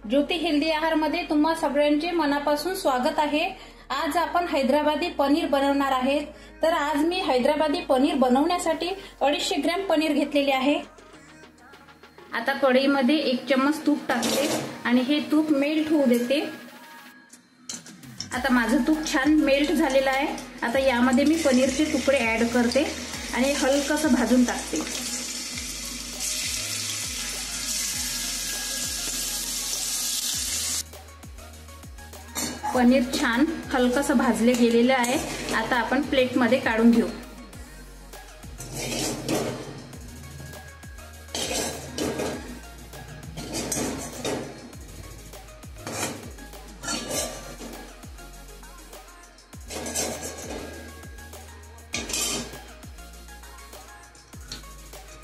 ज्योती healthy आहार मध्ये तुम्हा सगळ्यांचे मनापासून स्वागत आहे। आज आपण हैदराबादी पनीर बनवणार आहेत। तर आज मी हैदराबादी पनीर बनवण्यासाठी 250 ग्रॅम पनीर घेतलेले आहे। आता कढईमध्ये 1 चम्मच तूप टाकते आणि हे तूप मेल्ट होऊ देते। आता माझं तूप छान मेल्ट झालेलं आहे। आता यामध्ये मी पनीरचे तुकडे ऍड करते आणि हलकसं भाजून टाकते। पनीर छान हलकसं भाजले गेलेले आहे। आता आपण प्लेट मध्ये काढून घेऊ।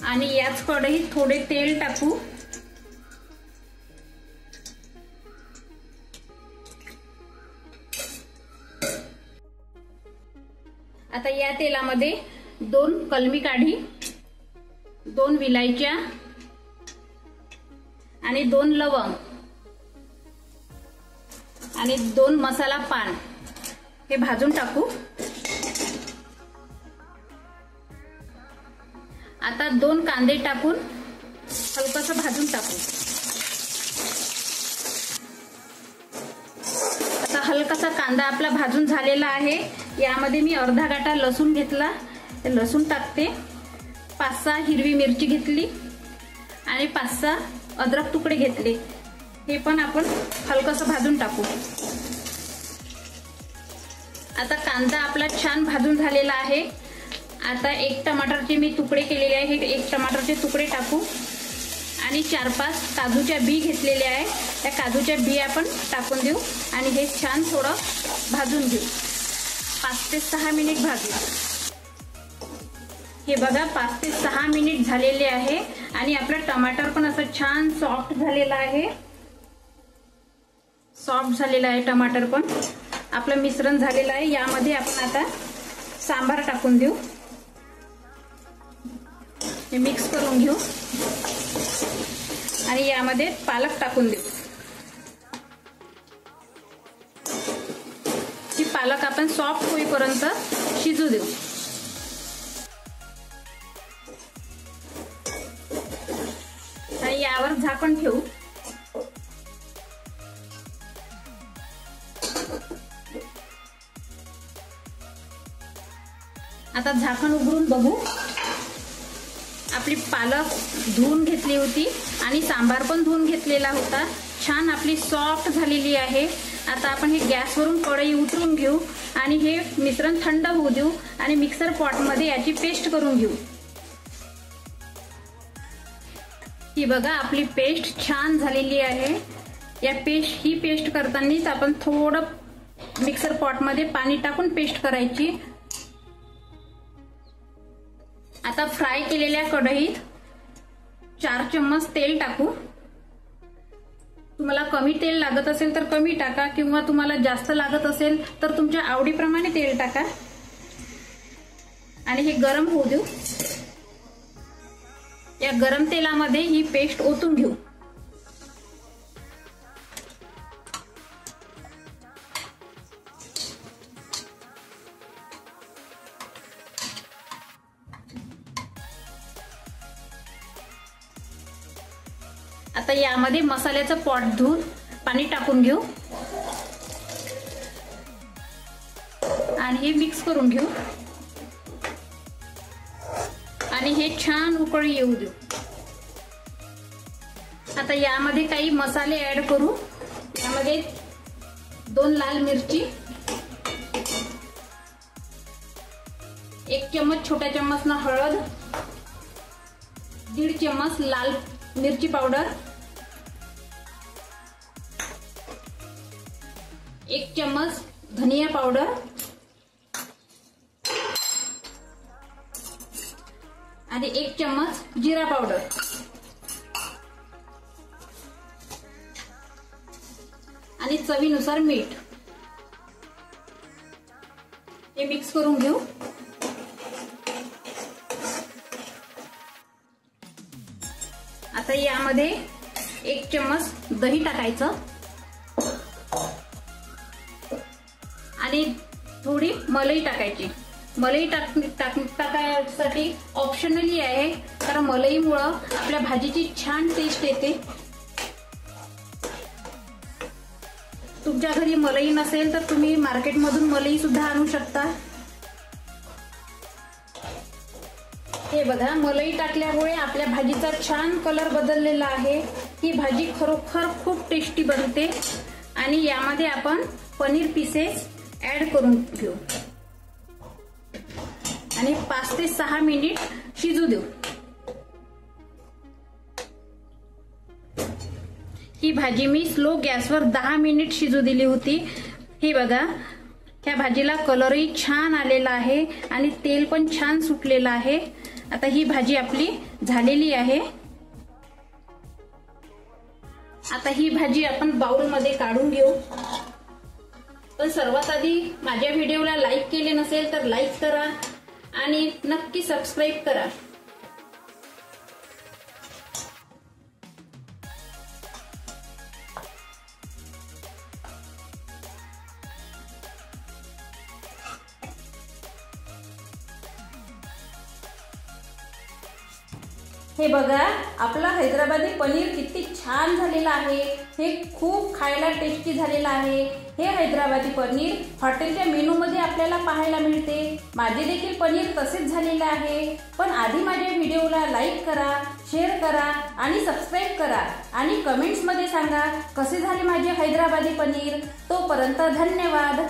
आणि याच कढईत थोडे तेल टाकू। आता या तेलामध्ये 2 कलमी काढी, 2 विलायच्या आणि 2 लवंग आणि 2 मसाला पान हे भाजून टाकू। आता 2 कांदे टाकून हलकसं भाजून टाकू। आता हलकासा कांदा आपला भाजून झालेला आहे। यामध्ये मी अर्धा गाठा लसूण घेतला, लसूण टाकते। 5-6 हिरवी मिरची घेतली आणि 5-6 अद्रक तुकडे घेतले, हे पण आपण हलकसं भाजून टाकू। आता कांदा आपला छान भाजून झालेला आहे। आता 1 टमाटरचे मी तुकडे केलेले आहे, 1 टमाटरचे तुकडे टाकू आणि 4-5 काजूच्या बी घेतलेले आहे। त्या काजूच्या बी आपण टाकून देऊ आणि हे छान थोडं भाजून घेऊ। 5 ते 6 मिनिट भाजू। हे बघा 5 ते 6 मिनिट झालेले आहे आणि आपलं टमाटर पण असं छान सॉफ्ट झालेलं आहे। सॉफ्ट झालेलं आहे टमाटर पण। आपलं मिश्रण झालेलं आहे। यामध्ये आपण आता सांबार टाकून देऊ, हे मिक्स करून घेऊ आणि यामध्ये पालक टाकून देऊ। ही पालक आपण सॉफ्ट होईपर्यंत शिजू देऊ। आणि यावर झाकण ठेवू। आता झाकण उघडून बघू। आपली पालक धुवून घेतली होती आणि सांबार पण धुवून घेतलेला होता। छान आपली सॉफ्ट झालेली आहे। आता आपण हे गॅसवरून कढई उतरून घेऊ आणि हे मिश्रण थंड होऊ देऊ आणि मिक्सर पॉट मध्ये याची पेस्ट करून घेऊ। ही बघा आपली पेस्ट छान झालेली आहे। ही पेस्ट करतानाच आपण थोडं मिक्सर पॉट मध्ये पाणी टाकून पेस्ट करायची। आता फ्राय केलेल्या कढईत 4 चम्मच तेल टाकू। तुम्हाला कमी तेल लागत असेल तर कमी टाका किंवा तुम्हाला जास्त लागत असेल तर तुमच्या आवडीप्रमाणे तेल टाका आणि हे गरम होऊ देऊ। या गरम तेलामध्ये ही पेस्ट ओतून घेऊ। आता यामध्ये मसाल्याचं पॉट धुवून पाणी टाकून घेऊ आणि हे मिक्स करून घेऊ आणि हे छान उकळी येऊ देऊ। आता यामध्ये काही मसाले ऍड करू। यामध्ये 2 लाल मिरची, 1 चम्मच छोट्या चम्मचनं हळद, 1.5 चम्मच लाल मिरची पावडर, 1 चम्मच धनिया पावडर आणि 1 चम्मच जिरा पावडर आणि चवीनुसार मीठ हे मिक्स करून घेऊ। आता यामध्ये 1 चम्मच दही टाकायचं आणि थोडी मलाई टाकायची। मलाई टाकायसाठी ऑप्शनली आहे, कारण मलईमुळे आपल्या भाजीची छान टेस्ट येते। तुमच्या घरी मलाई नसेल तर तुम्ही मार्केटमधून मलाई सुद्धा आणू शकता। हे बघा, मलाई टाकल्यामुळे आपल्या भाजीचा छान कलर बदललेला आहे। ही भाजी खरोखर खूप टेस्टी बनते आणि यामध्ये आपण पनीर पीसेस ऍड करून घेऊ आणि 5 ते 6 मिनिट शिजू देऊ। ही भाजी मी स्लो गॅसवर 10 मिनिट शिजू दिली होती। हे बघा, ह्या भाजीला कलरही छान आलेला आहे आणि तेल पण छान सुटलेलं आहे। आता ही भाजी आपली झालेली आहे। आता ही भाजी आपण बाउलमध्ये काढून घेऊ। पण सर्वात आधी माझ्या व्हिडिओला लाईक केले नसेल तर लाईक करा आणि नक्की सबस्क्राईब करा। हे बघा, आपला हैदराबादी पनीर किती छान झालेला आहे। हे खूप खायला टेस्टी झालेला आहे। हे हैदराबादी पनीर हॉटेलच्या मेनू मध्ये आपल्याला पाहायला मिळते। माझे देखील पनीर तसेच झालेले आहे। पण आधी माझ्या व्हिडिओला लाईक करा, शेअर करा आणि सबस्क्राईब करा आणि कमेंट्स मध्ये सांगा कसे झाले माझे हैदराबादी पनीर। तोपर्यंत धन्यवाद।